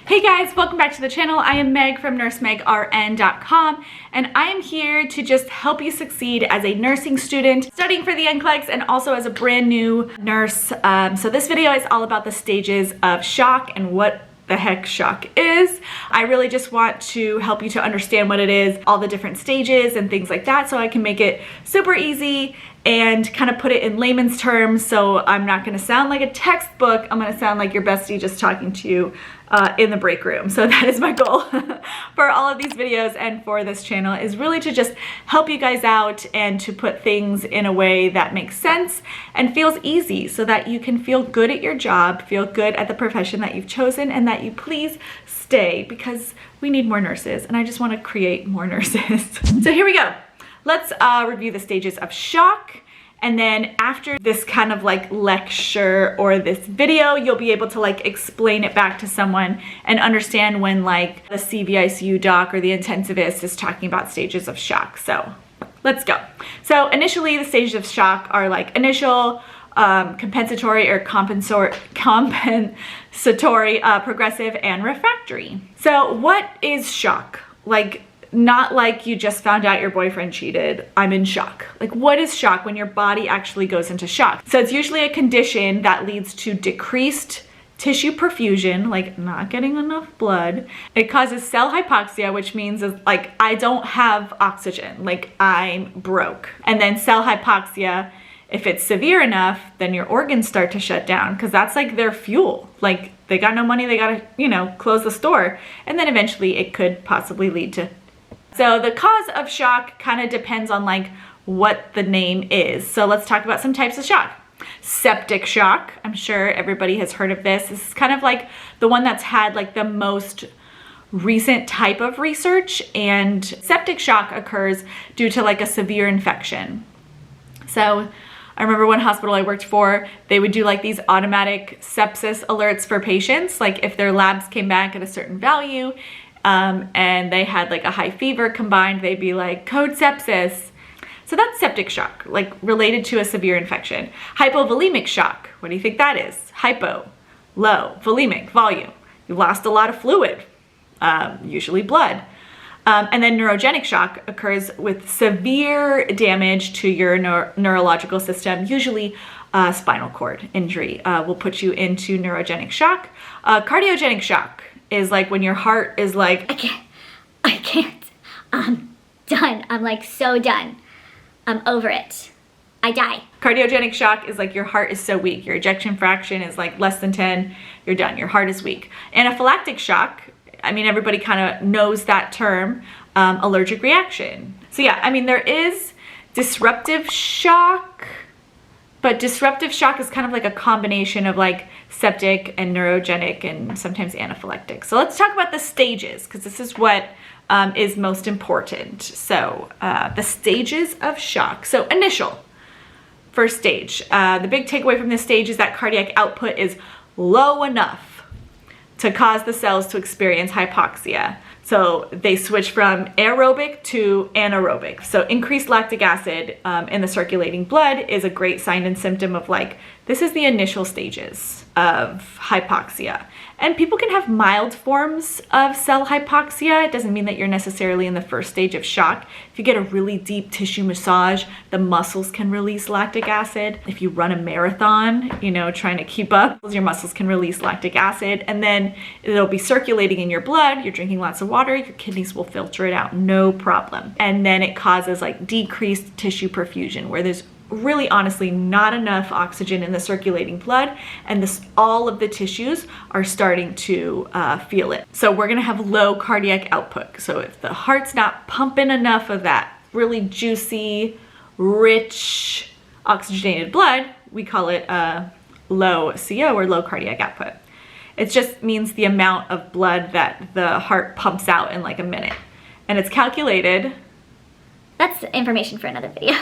Hey guys, welcome back to the channel. I am Meg from nursemegrn.com, and I am here to just help you succeed as a nursing student studying for the NCLEX and also as a brand new nurse. So this video is all about the stages of shock and what the heck shock is. I really just want to help you to understand what it is, all the different stages and things like that, so I can make it super easy and kind of put it in layman's terms, so I'm not going to sound like a textbook. I'm going to sound like your bestie just talking to you in the break room. So that is my goal for all of these videos and for this channel, is really to just help you guys out and to put things in a way that makes sense and feels easy, so that you can feel good at your job, feel good at the profession that you've chosen, and that you please stay, because we need more nurses and I just want to create more nurses. So here we go. Let's review the stages of shock, and then after this kind of like lecture or this video, you'll be able to like explain it back to someone and understand when like the CVICU doc or the intensivist is talking about stages of shock. So let's go. So initially the stages of shock are like initial, compensatory or compensatory, progressive, and refractory. So what is shock? Like, not like you just found out your boyfriend cheated, I'm in shock. Like, what is shock? When your body actually goes into shock. So it's usually a condition that leads to decreased tissue perfusion, like not getting enough blood. It causes cell hypoxia, which means like I don't have oxygen, like I'm broke. And then cell hypoxia, if it's severe enough, then your organs start to shut down, because that's like their fuel. Like they got no money, they gotta, close the store. And then eventually it could possibly lead to. So the cause of shock kind of depends on like what the name is. So let's talk about some types of shock. Septic shock. I'm sure everybody has heard of this. This is kind of like the one that's had like the most recent type of research, and septic shock occurs due to like a severe infection. So I remember one hospital I worked for, they would do like these automatic sepsis alerts for patients. Like if their labs came back at a certain value, and they had like a high fever combined, they'd be like, code sepsis. So that's septic shock, like related to a severe infection. Hypovolemic shock, what do you think that is? Hypo, low, volemic, volume. You lost a lot of fluid, usually blood. And then neurogenic shock occurs with severe damage to your neurological system, usually spinal cord injury will put you into neurogenic shock. Cardiogenic shock is like when your heart is like, I can't, I'm done. I'm like so done. I'm over it. I die. Cardiogenic shock is like your heart is so weak. Your ejection fraction is like less than 10. You're done. Your heart is weak. Anaphylactic shock, I mean, everybody kind of knows that term, allergic reaction. So yeah, I mean, there is disruptive shock, but disruptive shock is kind of like a combination of like septic and neurogenic and sometimes anaphylactic. So let's talk about the stages, because this is what is most important. So the stages of shock. So initial, first stage. The big takeaway from this stage is that cardiac output is low enough to cause the cells to experience hypoxia. So they switch from aerobic to anaerobic. So increased lactic acid in the circulating blood is a great sign and symptom of like, this is the initial stages of hypoxia. And people can have mild forms of cell hypoxia. It doesn't mean that you're necessarily in the first stage of shock. If you get a really deep tissue massage, the muscles can release lactic acid. If you run a marathon, trying to keep up, your muscles can release lactic acid, and then it'll be circulating in your blood. You're drinking lots of water, your kidneys will filter it out, no problem. And then it causes like decreased tissue perfusion, where there's really honestly not enough oxygen in the circulating blood, and all of the tissues are starting to feel it. So we're gonna have low cardiac output. So if the heart's not pumping enough of that really juicy, rich, oxygenated blood, we call it low CO or low cardiac output. It just means the amount of blood that the heart pumps out in like a minute. And it's calculated. That's information for another video.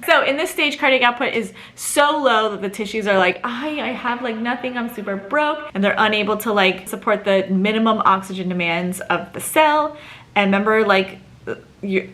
So in this stage, cardiac output is so low that the tissues are like, I have like nothing, I'm super broke. And they're unable to like support the minimum oxygen demands of the cell. And remember, like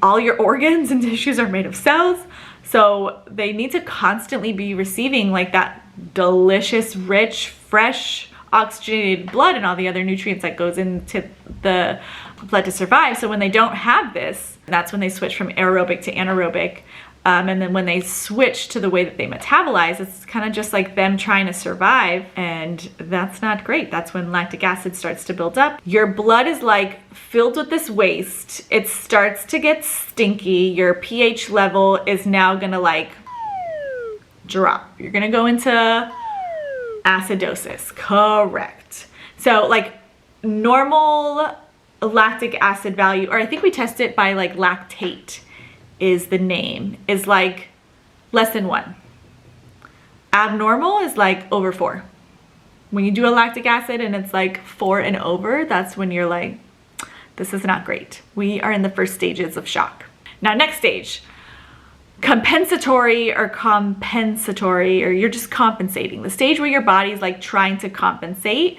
all your organs and tissues are made of cells. So they need to constantly be receiving like that delicious, rich, fresh oxygenated blood and all the other nutrients that goes into the blood to survive. So when they don't have this, that's when they switch from aerobic to anaerobic. And then when they switch to the way that they metabolize, it's kind of just like them trying to survive, and that's not great. That's when lactic acid starts to build up. Your blood is like filled with this waste. It starts to get stinky. Your pH level is now gonna like drop. You're gonna go into acidosis, correct. So like normal lactic acid value, or I think we test it by like lactate is the name, is like less than 1. Abnormal is like over 4. When you do a lactic acid and it's like 4 and over, that's when you're like, this is not great. We are in the first stages of shock. Now, next stage, compensatory, or you're just compensating. The stage where your body's like trying to compensate.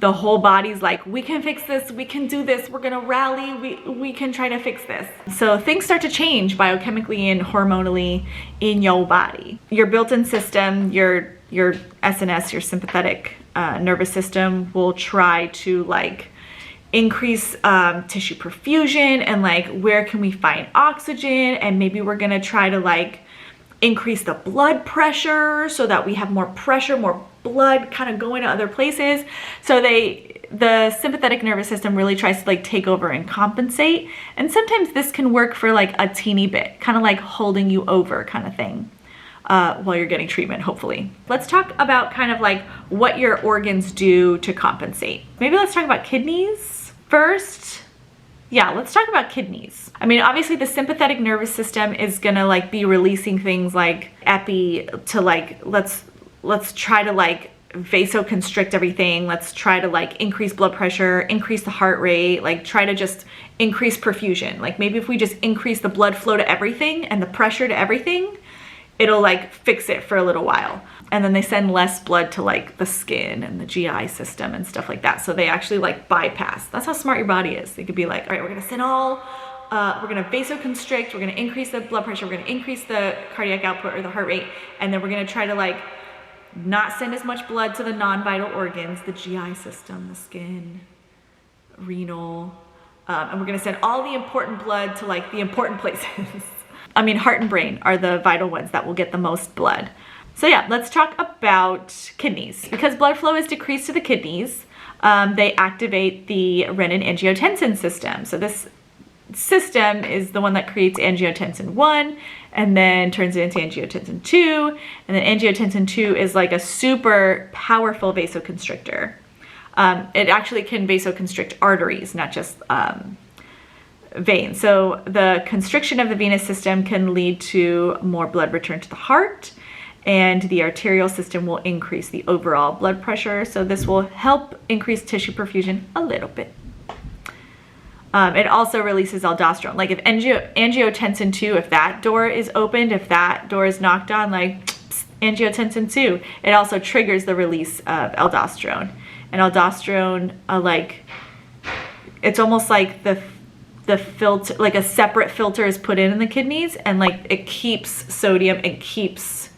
The whole body's like, we can fix this, we can do this, we're gonna rally, we can try to fix this. So things start to change biochemically and hormonally in your body. Your built-in system, your SNS, your sympathetic nervous system, will try to like increase tissue perfusion and like where can we find oxygen, and maybe we're gonna try to like increase the blood pressure so that we have more pressure, more blood kind of going to other places. So the sympathetic nervous system really tries to like take over and compensate. And sometimes this can work for like a teeny bit, kind of like holding you over kind of thing while you're getting treatment, hopefully. Let's talk about kind of like what your organs do to compensate. Maybe let's talk about kidneys first. Yeah, let's talk about kidneys. I mean, obviously the sympathetic nervous system is gonna like be releasing things like epi to like, let's try to like vasoconstrict everything. Let's try to like increase blood pressure, increase the heart rate, like try to just increase perfusion. Like maybe if we just increase the blood flow to everything and the pressure to everything, it'll like fix it for a little while. And then they send less blood to like the skin and the GI system and stuff like that. So they actually like bypass. That's how smart your body is. They could be like, all right, we're gonna send we're gonna vasoconstrict, we're gonna increase the blood pressure, we're gonna increase the cardiac output or the heart rate, and then we're gonna try to like not send as much blood to the non-vital organs, the GI system, the skin, renal, and we're gonna send all the important blood to like the important places. I mean, heart and brain are the vital ones that will get the most blood. So yeah, let's talk about kidneys. Because blood flow is decreased to the kidneys, they activate the renin-angiotensin system. So this system is the one that creates angiotensin 1 and then turns it into angiotensin 2. And then angiotensin 2 is like a super powerful vasoconstrictor. It actually can vasoconstrict arteries, not just veins. So the constriction of the venous system can lead to more blood return to the heart, and the arterial system will increase the overall blood pressure. So this will help increase tissue perfusion a little bit. It also releases aldosterone. Like if angiotensin 2, if that door is opened, if that door is knocked on, like angiotensin 2, it also triggers the release of aldosterone. And aldosterone, like, it's almost like the filter, like a separate filter is put in the kidneys, and like it keeps sodium, it keeps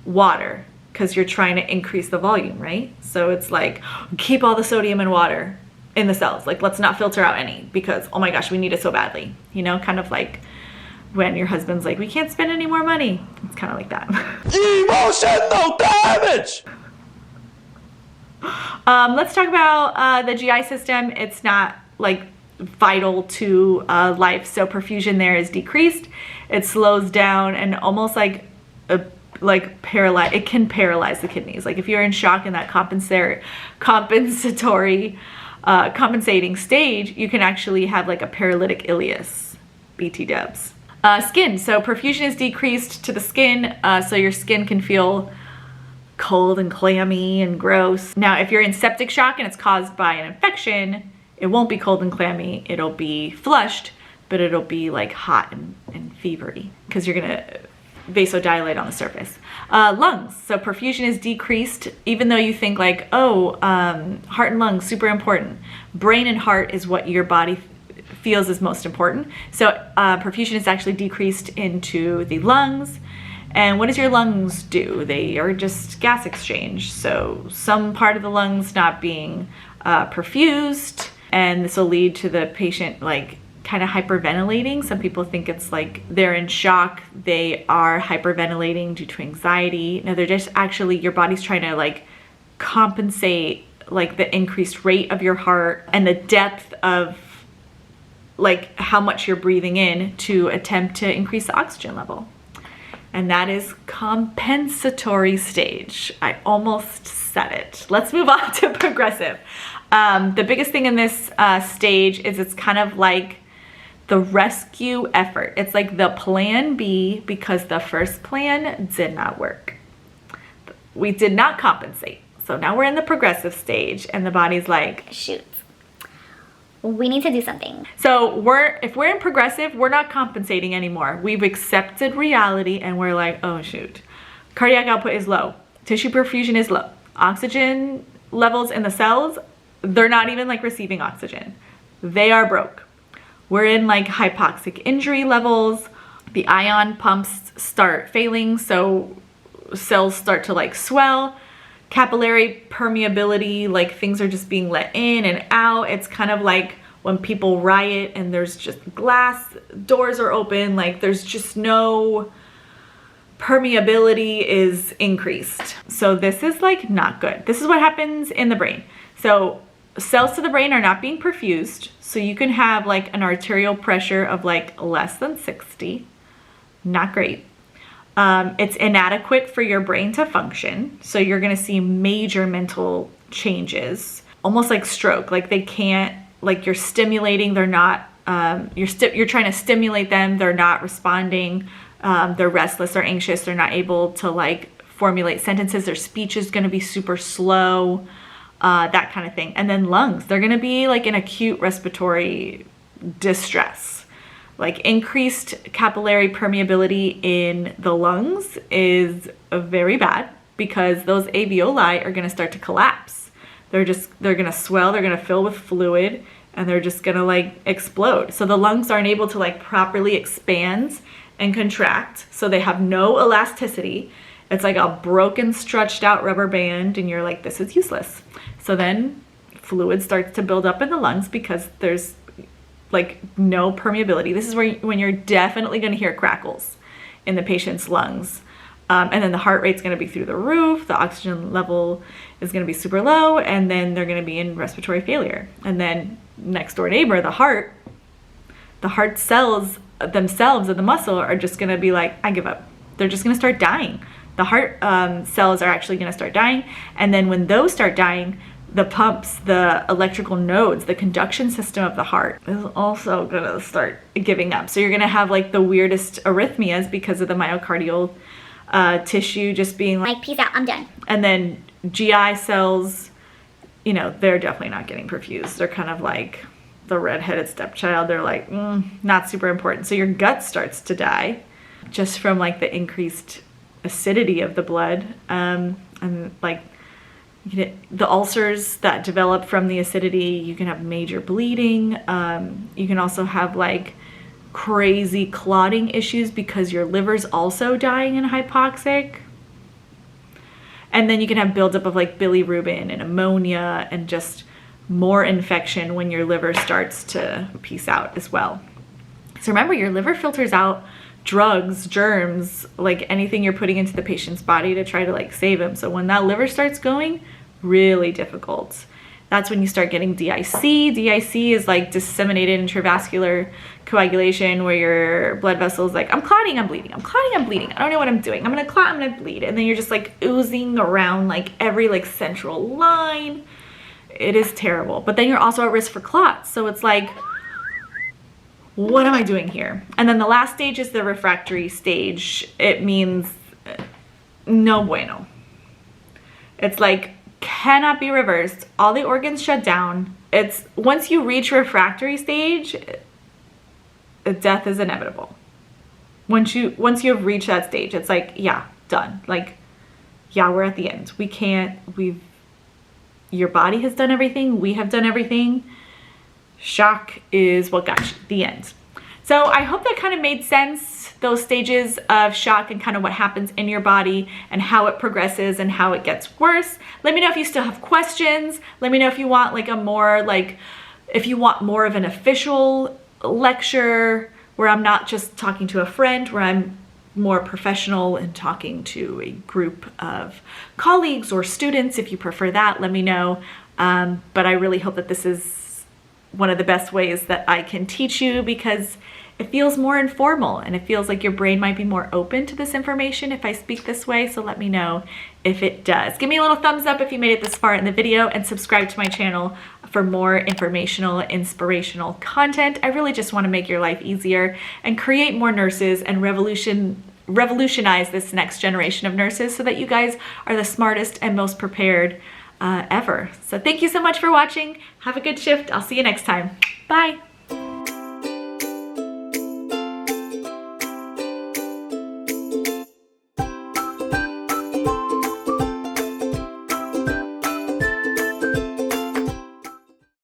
water, because you're trying to increase the volume, right? So it's like, keep all the sodium and water in the cells. Like, let's not filter out any, because oh my gosh, we need it so badly. You know, kind of like when your husband's like, we can't spend any more money. It's kind of like that. Emotional damage! Let's talk about the GI system. It's not like vital to life, so perfusion there is decreased. It slows down and almost like paralyze. It can paralyze the kidneys. Like if you're in shock in that compensatory compensating stage, you can actually have like a paralytic ileus. BT dubs. Skin. So perfusion is decreased to the skin, so your skin can feel cold and clammy and gross. Now, if you're in septic shock and it's caused by an infection, it won't be cold and clammy. It'll be flushed, but it'll be like hot and fevery, because you're gonna vasodilate on the surface. Lungs. So perfusion is decreased, even though you think like, oh, heart and lungs, super important. Brain and heart is what your body feels is most important. So perfusion is actually decreased into the lungs, And what does your lungs do? They are just gas exchange. So some part of the lungs not being perfused, and this will lead to the patient like kind of hyperventilating. Some people think it's like they're in shock. They are hyperventilating due to anxiety. No, they're just actually, your body's trying to like compensate like the increased rate of your heart and the depth of like how much you're breathing in to attempt to increase the oxygen level. And that is compensatory stage. I almost said it. Let's move on to progressive. The biggest thing in this stage is it's kind of like the rescue effort. It's like the plan B because the first plan did not work. We did not compensate. So now we're in the progressive stage and the body's like, shoot, we need to do something. So if we're in progressive, we're not compensating anymore. We've accepted reality and we're like, oh shoot, cardiac output is low. Tissue perfusion is low. Oxygen levels in the cells, they're not even like receiving oxygen. They are broke. We're in like hypoxic injury levels. The ion pumps start failing, so cells start to like swell. Capillary permeability, like things are just being let in and out. It's kind of like when people riot and there's just glass doors are open, like there's just no permeability is increased. So this is like not good. This is what happens in the brain. So cells to the brain are not being perfused. So you can have like an arterial pressure of like less than 60. Not great. It's inadequate for your brain to function. So you're going to see major mental changes, almost like stroke. Like they can't, like you're stimulating, they're not, you're trying to stimulate them. They're not responding. They're restless or anxious. They're not able to like formulate sentences. Their speech is going to be super slow, that kind of thing. And then lungs, they're going to be like in acute respiratory distress. Like increased capillary permeability in the lungs is very bad because those alveoli are going to start to collapse. They're going to swell, they're going to fill with fluid, and they're just going to like explode. So the lungs aren't able to like properly expand and contract. So they have no elasticity. It's like a broken, stretched out rubber band, and you're like, this is useless. So then fluid starts to build up in the lungs because there's like no permeability. This is when you're definitely going to hear crackles in the patient's lungs. And then the heart rate's going to be through the roof. The oxygen level is going to be super low. And then they're going to be in respiratory failure. And then next door neighbor, the heart cells themselves of the muscle are just going to be like, I give up. They're just going to start dying. The heart cells are actually going to start dying. And then when those start dying, the pumps, the electrical nodes, the conduction system of the heart is also gonna start giving up. So you're gonna have like the weirdest arrhythmias because of the myocardial tissue just being Like, peace out, I'm done. and then GI cells, you know, they're definitely not getting perfused. They're kind of like the redheaded stepchild. They're like, not super important. So your gut starts to die just from like the increased acidity of the blood, and like, the ulcers that develop from the acidity, you can have major bleeding. You can also have like crazy clotting issues because your liver's also dying and hypoxic. And then you can have buildup of like bilirubin and ammonia and just more infection when your liver starts to peace out as well. So remember, your liver filters out drugs, germs, like anything you're putting into the patient's body to try to like save him. So when that liver starts going, really difficult. That's when you start getting DIC. DIC is like disseminated intravascular coagulation, where your blood vessels like, I'm clotting, I'm bleeding, I'm clotting, I'm bleeding. I don't know what I'm doing. I'm gonna clot, I'm gonna bleed. And then you're just like oozing around like every like central line. It is terrible. But then you're also at risk for clots. So it's like, what am I doing here? And then the last stage is the refractory stage. It means no bueno. It's like cannot be reversed. All the organs shut down. It's once you reach refractory stage, death is inevitable. Once you've reached that stage, it's like, yeah, done. Like, yeah, we're at the end. Your body has done everything. We have done everything. Shock is what got you, the end. So I hope that kind of made sense. those stages of shock and kind of what happens in your body and how it progresses and how it gets worse. Let me know if you still have questions. Let me know if you want like a more like, if you want more of an official lecture where I'm not just talking to a friend, where I'm more professional and talking to a group of colleagues or students. If you prefer that, let me know. But I really hope that this is one of the best ways that I can teach you, because it feels more informal and it feels like your brain might be more open to this information if I speak this way. So let me know if it does. Give me a little thumbs up if you made it this far in the video, and subscribe to my channel for more informational, inspirational content. I really just want to make your life easier and create more nurses and revolutionize this next generation of nurses so that you guys are the smartest and most prepared ever. So thank you so much for watching. Have a good shift. I'll see you next time. Bye.